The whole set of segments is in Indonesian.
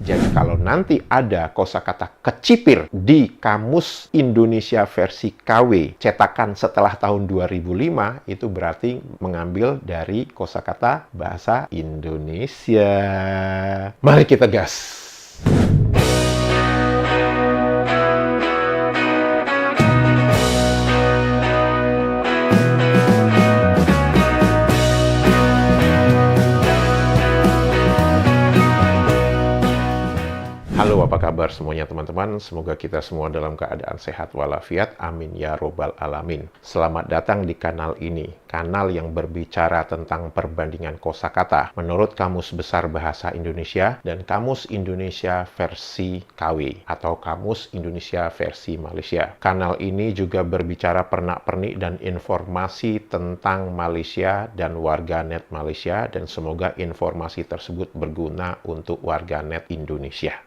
Jadi kalau nanti ada kosakata kecipir di Kamus Indonesia versi KW cetakan setelah tahun 2005, itu berarti mengambil dari kosakata bahasa Indonesia. Mari kita gas. Halo, apa kabar semuanya teman-teman? Semoga kita semua dalam keadaan sehat walafiat. Amin ya robbal alamin. Selamat datang di kanal ini, kanal yang berbicara tentang perbandingan kosakata menurut Kamus Besar Bahasa Indonesia dan Kamus Indonesia versi KW atau Kamus Indonesia versi Malaysia. Kanal ini juga berbicara pernak-pernik dan informasi tentang Malaysia dan warganet Malaysia, dan semoga informasi tersebut berguna untuk warganet Indonesia.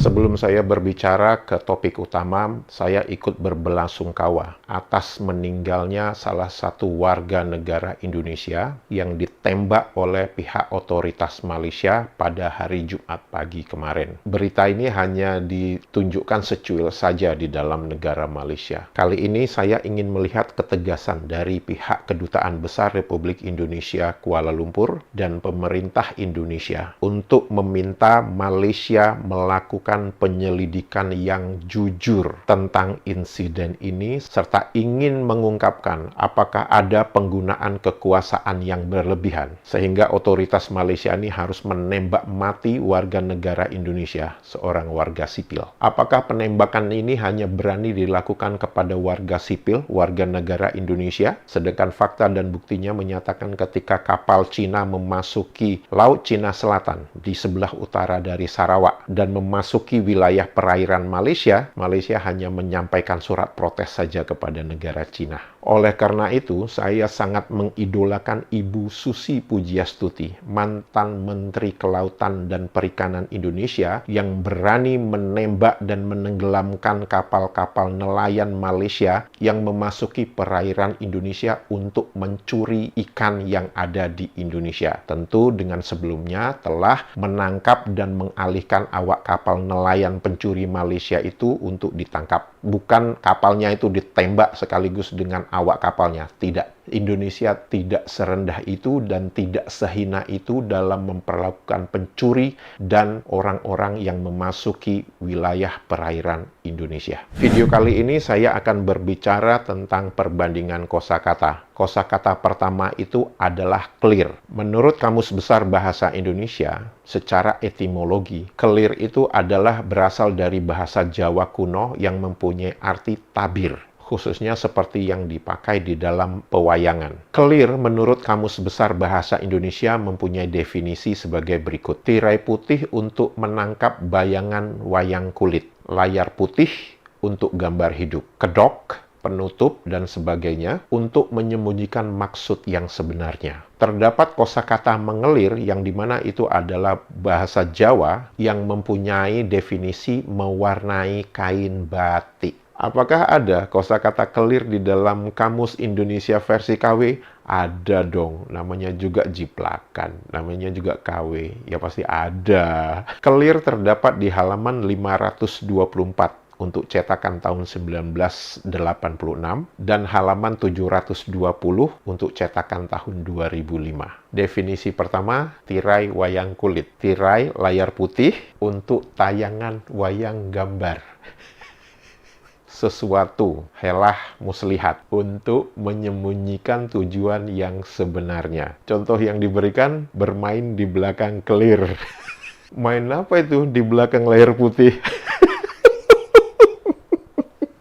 Sebelum saya berbicara ke topik utama, saya ikut berbelasungkawa atas meninggalnya salah satu warga negara Indonesia yang ditembak oleh pihak otoritas Malaysia pada hari Jumat pagi kemarin. Berita ini hanya ditunjukkan secuil saja di dalam negara Malaysia. Kali ini saya ingin melihat ketegasan dari pihak Kedutaan Besar Republik Indonesia Kuala Lumpur dan pemerintah Indonesia untuk meminta Malaysia melakukan penyelidikan yang jujur tentang insiden ini, serta ingin mengungkapkan apakah ada penggunaan kekuasaan yang berlebihan sehingga otoritas Malaysia ini harus menembak mati warga negara Indonesia, seorang warga sipil. Apakah penembakan ini hanya berani dilakukan kepada warga sipil, warga negara Indonesia, sedangkan fakta dan buktinya menyatakan ketika kapal Cina memasuki Laut Cina Selatan di sebelah utara dari Sarawak dan memasuki wilayah perairan Malaysia, Malaysia hanya menyampaikan surat protes saja kepada negara Cina. Oleh karena itu, saya sangat mengidolakan Ibu Susi Pujiastuti, mantan Menteri Kelautan dan Perikanan Indonesia, yang berani menembak dan menenggelamkan kapal-kapal nelayan Malaysia yang memasuki perairan Indonesia untuk mencuri ikan yang ada di Indonesia. Tentu dengan sebelumnya telah menangkap dan mengalihkan awak kapal nelayan pencuri Malaysia itu untuk ditangkap. Bukan kapalnya itu ditembak sekaligus dengan awak kapalnya. Tidak. Indonesia tidak serendah itu dan tidak sehina itu dalam memperlakukan pencuri dan orang-orang yang memasuki wilayah perairan Indonesia. Video kali ini saya akan berbicara tentang perbandingan kosakata. Kosakata pertama itu adalah clear. Menurut Kamus Besar Bahasa Indonesia, secara etimologi, clear itu adalah berasal dari bahasa Jawa kuno yang mempunyai arti tabir, khususnya seperti yang dipakai di dalam pewayangan. Clear menurut Kamus Besar Bahasa Indonesia mempunyai definisi sebagai berikut. Tirai putih untuk menangkap bayangan wayang kulit. Layar putih untuk gambar hidup. Kedok, penutup, dan sebagainya untuk menyembunyikan maksud yang sebenarnya. Terdapat kosakata mengelir yang dimana itu adalah bahasa Jawa yang mempunyai definisi mewarnai kain batik. Apakah ada kosakata kelir di dalam Kamus Indonesia versi KW? Ada dong, namanya juga jiplakan, namanya juga KW, ya pasti ada. Kelir terdapat di halaman 524 untuk cetakan tahun 1986 dan halaman 720 untuk cetakan tahun 2005. Definisi pertama, tirai wayang kulit. Tirai layar putih untuk tayangan wayang gambar. Sesuatu helah muslihat untuk menyembunyikan tujuan yang sebenarnya. Contoh yang diberikan, bermain di belakang kelir. Main apa itu di belakang layar putih?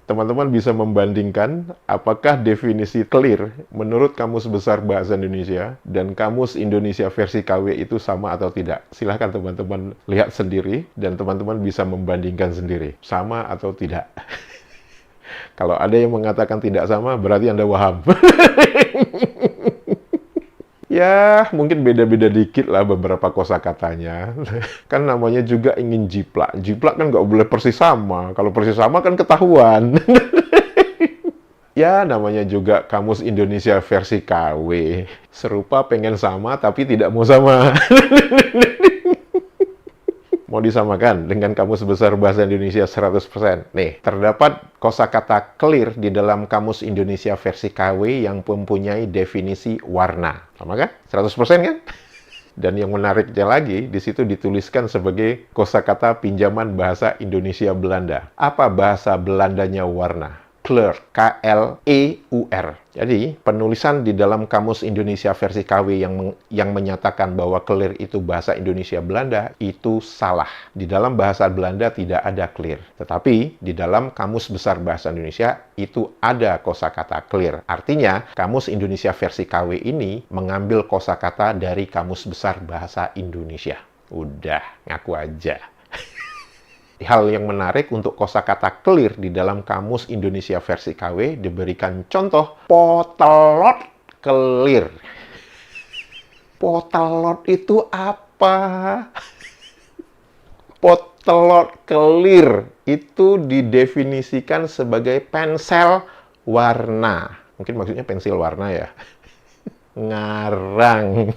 Teman-teman bisa membandingkan apakah definisi clear menurut Kamus Besar Bahasa Indonesia dan Kamus Indonesia versi KW itu sama atau tidak. Silahkan teman-teman lihat sendiri dan teman-teman bisa membandingkan sendiri. Sama atau tidak. Kalau ada yang mengatakan tidak sama, berarti Anda waham. Ya, mungkin beda-beda dikit lah beberapa kosakatanya. Kan namanya juga ingin jiplak. Jiplak kan nggak boleh persis sama. Kalau persis sama kan ketahuan. Ya, namanya juga Kamus Indonesia versi KW. Serupa pengen sama, tapi tidak mau sama. Mau disamakan dengan Kamus Besar Bahasa Indonesia 100%. Nih, terdapat kosakata clear di dalam Kamus Indonesia versi KW yang mempunyai definisi warna. Sama kan? 100% kan? Dan yang menariknya lagi, di situ dituliskan sebagai kosakata pinjaman bahasa Indonesia Belanda. Apa bahasa Belandanya warna? Kleur, K-L-E-U-R. Jadi, penulisan di dalam Kamus Indonesia versi KW yang menyatakan bahwa kleur itu bahasa Indonesia Belanda, itu salah. Di dalam bahasa Belanda tidak ada kleur. Tetapi, di dalam Kamus Besar Bahasa Indonesia, itu ada kosakata kleur. Artinya, Kamus Indonesia versi KW ini mengambil kosakata dari Kamus Besar Bahasa Indonesia. Udah, ngaku aja. Hal yang menarik untuk kosakata clear di dalam Kamus Indonesia versi KW diberikan contoh potelot clear. Potelot itu apa? Potelot clear itu didefinisikan sebagai pensel warna. Mungkin maksudnya pensil warna ya. Ngarang.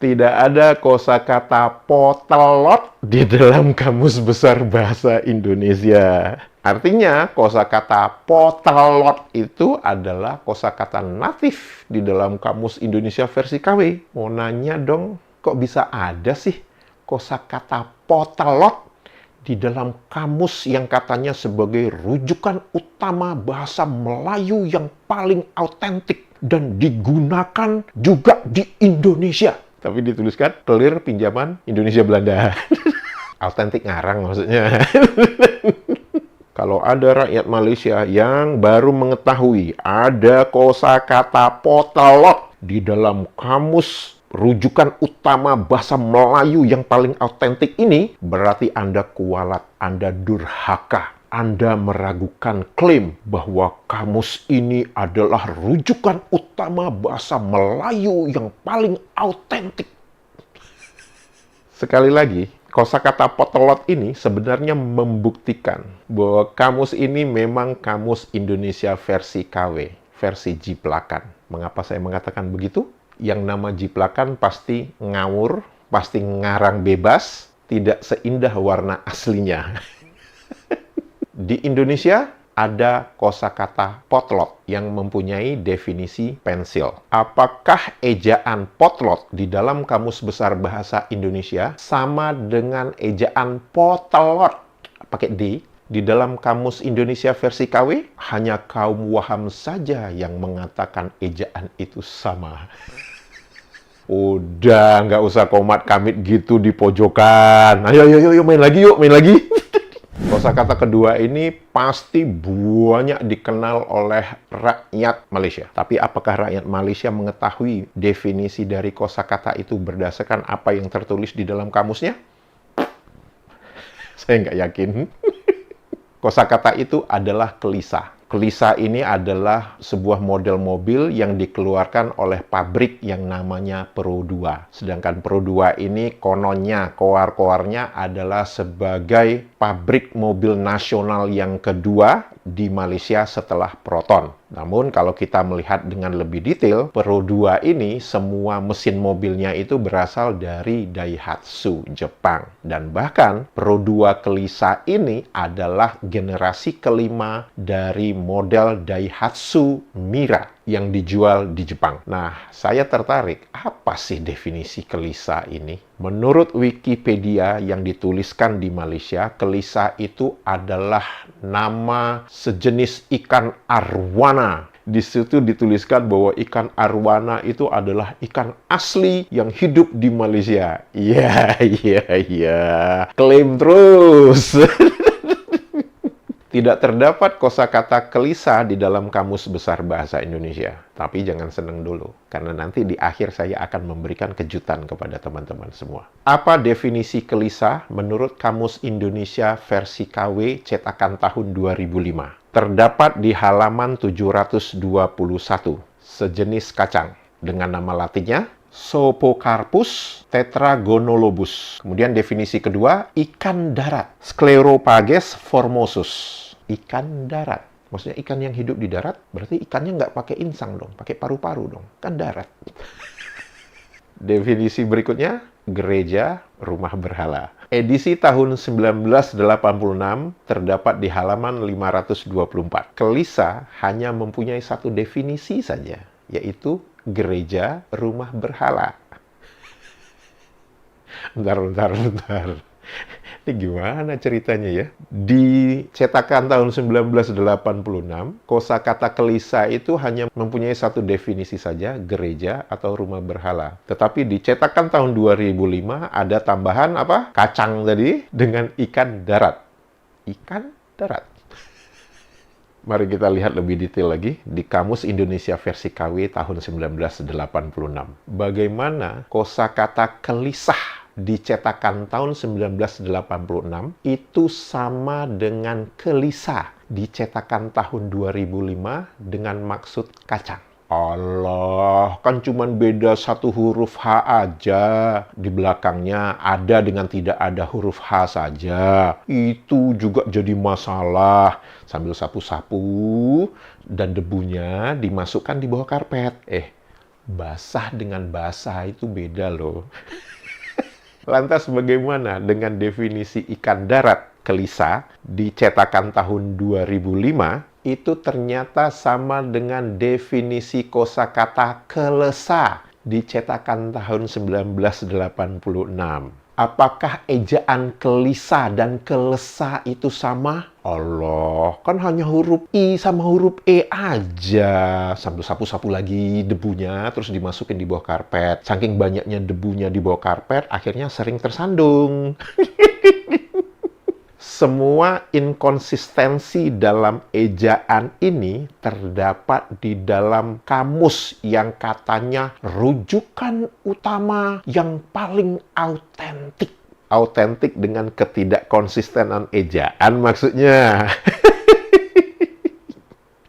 Tidak ada kosakata potelot di dalam Kamus Besar Bahasa Indonesia. Artinya, kosakata potelot itu adalah kosakata natif di dalam Kamus Indonesia versi KW. Mau nanya dong, kok bisa ada sih kosakata potelot di dalam kamus yang katanya sebagai rujukan utama bahasa Melayu yang paling autentik dan digunakan juga di Indonesia? Tapi dituliskan clear pinjaman Indonesia Belanda. Autentik ngarang maksudnya. Kalau ada rakyat Malaysia yang baru mengetahui ada kosakata potelot di dalam kamus rujukan utama bahasa Melayu yang paling autentik ini, berarti Anda kualat, Anda durhaka. Anda meragukan klaim bahwa kamus ini adalah rujukan utama bahasa Melayu yang paling autentik. Sekali lagi, kosakata potelot ini sebenarnya membuktikan bahwa kamus ini memang Kamus Indonesia versi KW, versi jiplakan. Mengapa saya mengatakan begitu? Yang nama jiplakan pasti ngawur, pasti ngarang bebas, tidak seindah warna aslinya. Di Indonesia ada kosakata potlot yang mempunyai definisi pensil. Apakah ejaan potlot di dalam Kamus Besar Bahasa Indonesia sama dengan ejaan potelot pakai D di dalam Kamus Indonesia versi KW? Hanya kaum waham saja yang mengatakan ejaan itu sama. Udah, nggak usah komat kamit gitu di pojokan. Ayo, main lagi yuk, main lagi. Kosakata kedua ini pasti banyak dikenal oleh rakyat Malaysia. Tapi apakah rakyat Malaysia mengetahui definisi dari kosakata itu berdasarkan apa yang tertulis di dalam kamusnya? Saya nggak yakin. Kosakata itu adalah kelisa. Kelisa ini adalah sebuah model mobil yang dikeluarkan oleh pabrik yang namanya Pro 2. Sedangkan Pro 2 ini kononnya, koar-koarnya adalah sebagai pabrik mobil nasional yang kedua di Malaysia setelah Proton. Namun kalau kita melihat dengan lebih detail, Pro 2 ini semua mesin mobilnya itu berasal dari Daihatsu, Jepang. Dan bahkan Pro 2 Kelisa ini adalah generasi kelima dari model Daihatsu Mira yang dijual di Jepang. Nah, saya tertarik, apa sih definisi Kelisa ini? Menurut Wikipedia yang dituliskan di Malaysia, Kelisa itu adalah nama sejenis ikan arwana. Di situ dituliskan bahwa ikan arwana itu adalah ikan asli yang hidup di Malaysia. Iya. Klaim terus. Tidak terdapat kosakata kelisa di dalam Kamus Besar Bahasa Indonesia. Tapi jangan senang dulu, karena nanti di akhir saya akan memberikan kejutan kepada teman-teman semua. Apa definisi kelisa menurut Kamus Indonesia versi KW cetakan tahun 2005? Terdapat di halaman 721, sejenis kacang dengan nama latinnya Sopocarpus tetragonolobus. Kemudian definisi kedua, ikan darat, Sclerophages formosus. Ikan darat. Maksudnya ikan yang hidup di darat, berarti ikannya nggak pakai insang dong, pakai paru-paru dong. Kan darat. Definisi berikutnya, gereja, rumah berhala. Edisi tahun 1986 terdapat di halaman 524. Kelisa hanya mempunyai satu definisi saja, yaitu gereja, rumah berhala. Bentar. Ini gimana ceritanya ya? Di cetakan tahun 1986, kosakata kelisa itu hanya mempunyai satu definisi saja, gereja atau rumah berhala. Tetapi di cetakan tahun 2005 ada tambahan apa? Kacang tadi dengan ikan darat. Ikan darat. Mari kita lihat lebih detail lagi di Kamus Indonesia versi KW tahun 1986. Bagaimana kosakata kelisah di cetakan tahun 1986 itu sama dengan kelisa di cetakan tahun 2005 dengan maksud kacang. Allah, kan cuman beda satu huruf H aja. Di belakangnya ada dengan tidak ada huruf H saja. Itu juga jadi masalah. Sambil sapu-sapu dan debunya dimasukkan di bawah karpet. Basah dengan basah itu beda loh. Lantas bagaimana dengan definisi ikan darat kelisa di cetakan tahun 2005? Itu ternyata sama dengan definisi kosakata kelesa di cetakan tahun 1986. Apakah ejaan kelisa dan kelesa itu sama? Allah, kan hanya huruf I sama huruf E aja. Sambil sapu-sapu lagi debunya, terus dimasukin di bawah karpet. Saking banyaknya debunya di bawah karpet, akhirnya sering tersandung. Semua inkonsistensi dalam ejaan ini terdapat di dalam kamus yang katanya rujukan utama yang paling autentik. Autentik dengan ketidakkonsistenan ejaan maksudnya.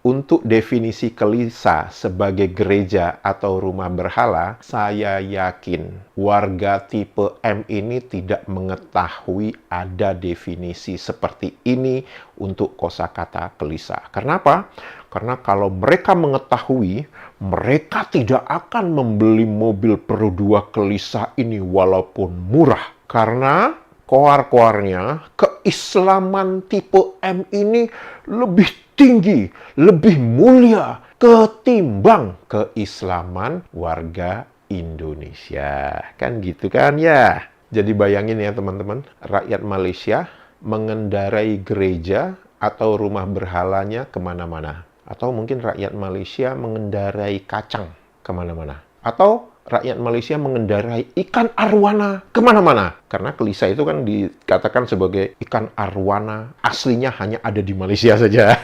Untuk definisi kelisa sebagai gereja atau rumah berhala, saya yakin warga tipe M ini tidak mengetahui ada definisi seperti ini untuk kosakata kelisa. Kenapa? Karena kalau mereka mengetahui, mereka tidak akan membeli mobil Pro 2 kelisa ini walaupun murah. Karena koar-koarnya, keislaman tipe M ini lebih tinggi, lebih mulia ketimbang keislaman warga Indonesia. Kan gitu kan ya? Jadi bayangin ya teman-teman, rakyat Malaysia mengendarai gereja atau rumah berhalanya kemana-mana. Atau mungkin rakyat Malaysia mengendarai kacang kemana-mana. Atau rakyat Malaysia mengendarai ikan arwana kemana-mana. Karena kelisa itu kan dikatakan sebagai ikan arwana aslinya hanya ada di Malaysia saja.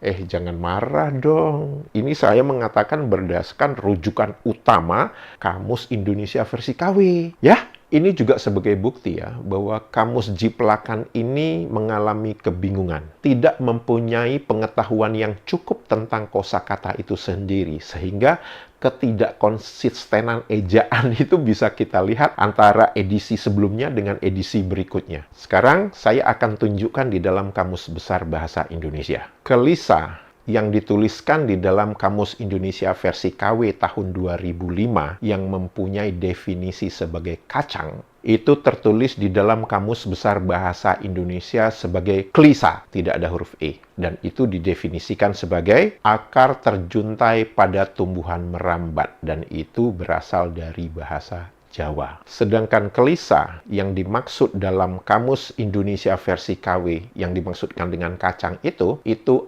Jangan marah dong. Ini saya mengatakan berdasarkan rujukan utama Kamus Indonesia versi KW. Ya, ini juga sebagai bukti ya, bahwa Kamus Jiplakan ini mengalami kebingungan. Tidak mempunyai pengetahuan yang cukup tentang kosakata itu sendiri. Sehingga ketidakkonsistenan ejaan itu bisa kita lihat antara edisi sebelumnya dengan edisi berikutnya. Sekarang saya akan tunjukkan di dalam Kamus Besar Bahasa Indonesia. Kelisa yang dituliskan di dalam Kamus Indonesia versi KW tahun 2005 yang mempunyai definisi sebagai kacang, itu tertulis di dalam Kamus Besar Bahasa Indonesia sebagai klisa, tidak ada huruf E. Dan itu didefinisikan sebagai akar terjuntai pada tumbuhan merambat. Dan itu berasal dari bahasa Jawa. Sedangkan kelisa yang dimaksud dalam Kamus Indonesia versi KW yang dimaksudkan dengan kacang itu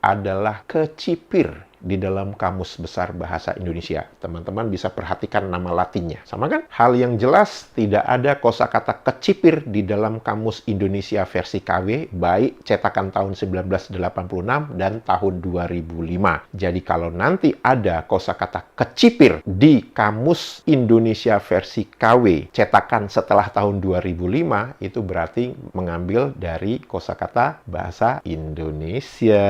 adalah kecipir di dalam Kamus Besar Bahasa Indonesia. Teman-teman bisa perhatikan nama latinnya. Sama kan? Hal yang jelas tidak ada kosakata kecipir di dalam Kamus Indonesia versi KW, baik cetakan tahun 1986 dan tahun 2005. Jadi kalau nanti ada kosakata kecipir di Kamus Indonesia versi KW cetakan setelah tahun 2005, itu berarti mengambil dari kosakata bahasa Indonesia.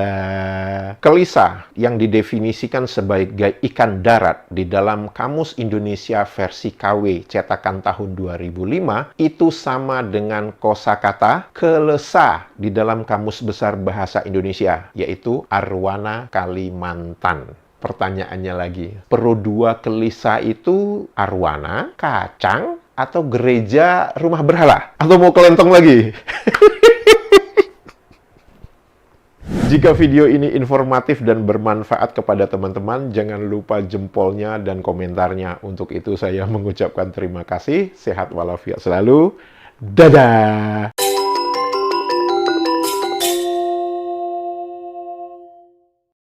Kelisa yang didefinisikan sebagai ikan darat di dalam Kamus Indonesia versi KW cetakan tahun 2005 itu sama dengan kosakata kelesa di dalam Kamus Besar Bahasa Indonesia, yaitu arwana Kalimantan. Pertanyaannya lagi, Pro 2 kelisa itu arwana, kacang, atau gereja rumah berhala? Atau mau kelentong lagi? Jika video ini informatif dan bermanfaat kepada teman-teman, jangan lupa jempolnya dan komentarnya. Untuk itu saya mengucapkan terima kasih. Sehat walafiat selalu. Dadah!